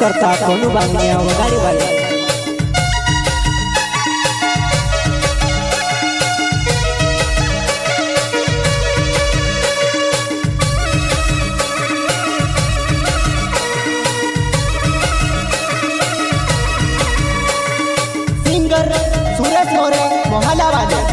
करता कोणू बांगण्या वगाडी by singer Suresh मोरे मोहल्ला वाले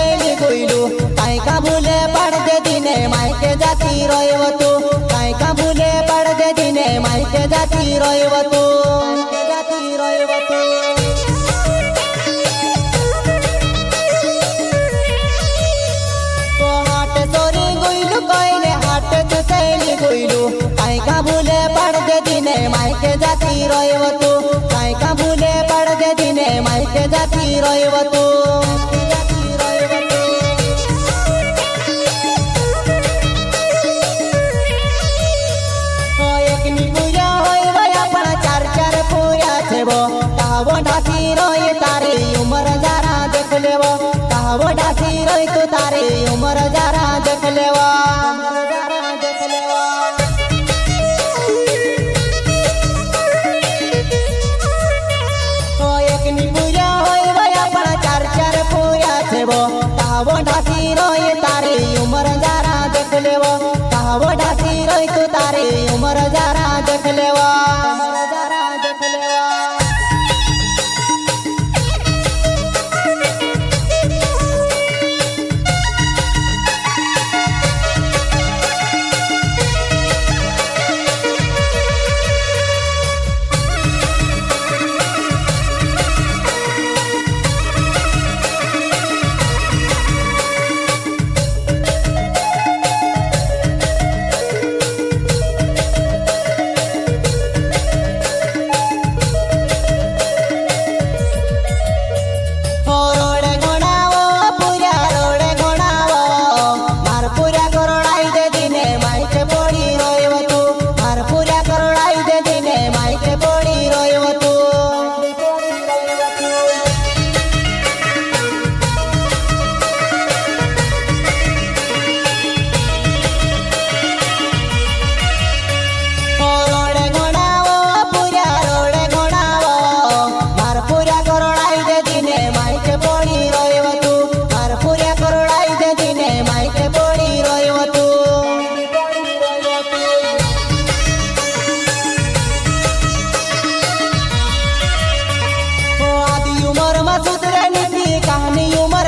काय का भूले पड़ दे दिने मायके जाती रोयव तू काय का भूले पड़ दे दिने मायके जाती रोयव तू तो हाट सोरी गुइलू कोइले हाट तू सैली गुइलू काय का भूले पड़ दे दिने मायके जाती रोयव तू काय का भूले पड़ दे दिने मायके जाती रोयव तू कहवो ढासी रोय तारे उमर जरा देख लेवो कहवो ढासी रोय तो तारे उमर जरा देख लेवो तो एक नी पूजा होय वया पण चार चार पूजा छेवो कहवो ढासी रोय तारे उमर जरा देख लेवो कहवो ढासी रोय तो तारे उमर जरा देख लेवो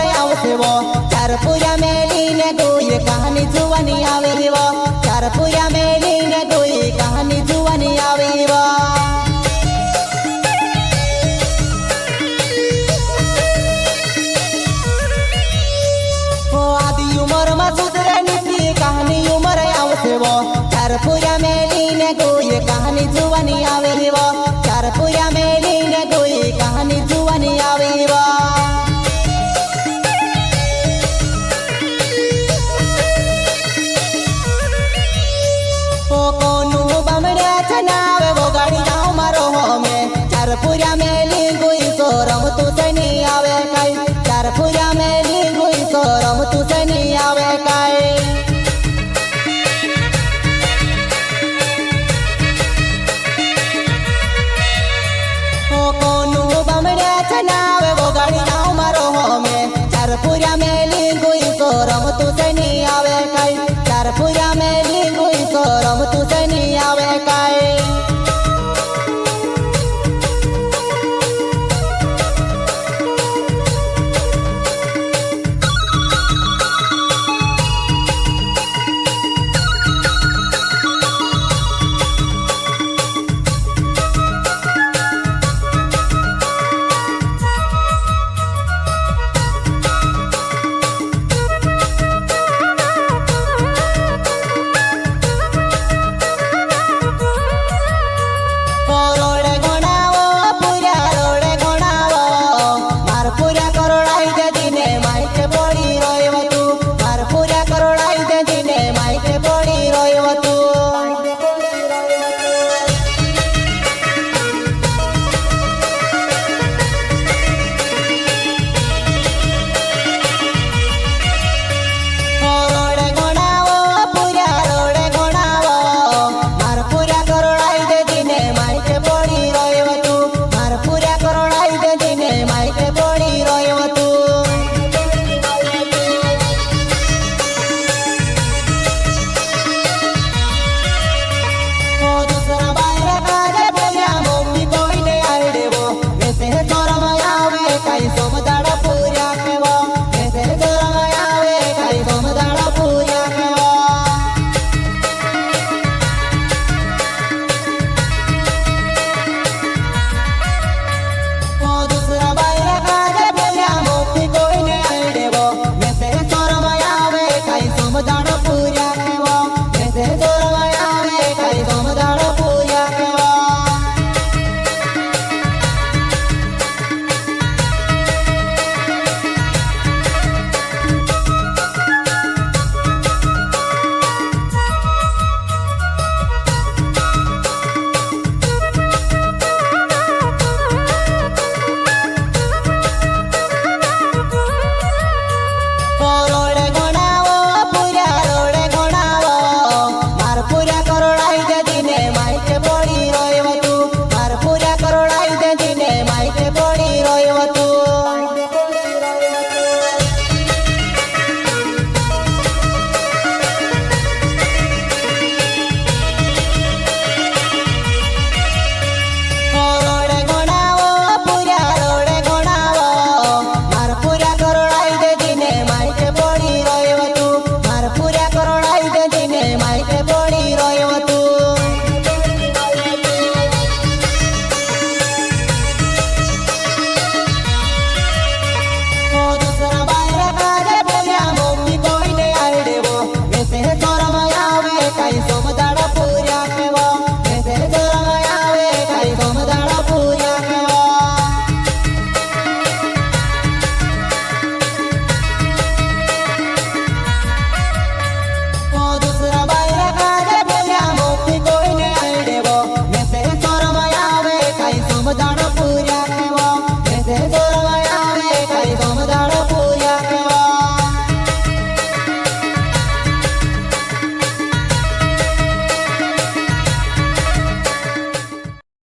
चार पूजा मेली ने गोई कहानी जुवानी आवे वो चार पूजा मेली ने गोई कहानी जुवानी आवे वो आदि उमर में सुधरे नीति कहानी उमर आवसे वो चार पूजा मेली ने गोई कहानी जुवानी आवे वो चार पूजा मेली ने गोई कहानी जुवानी आवे वो पूजा मेली गुई सोरम तू से नहीं आवे काई चार पूजा मेली गुई सोरम तू से नहीं आवे काई ओ कोनु बमड़े चना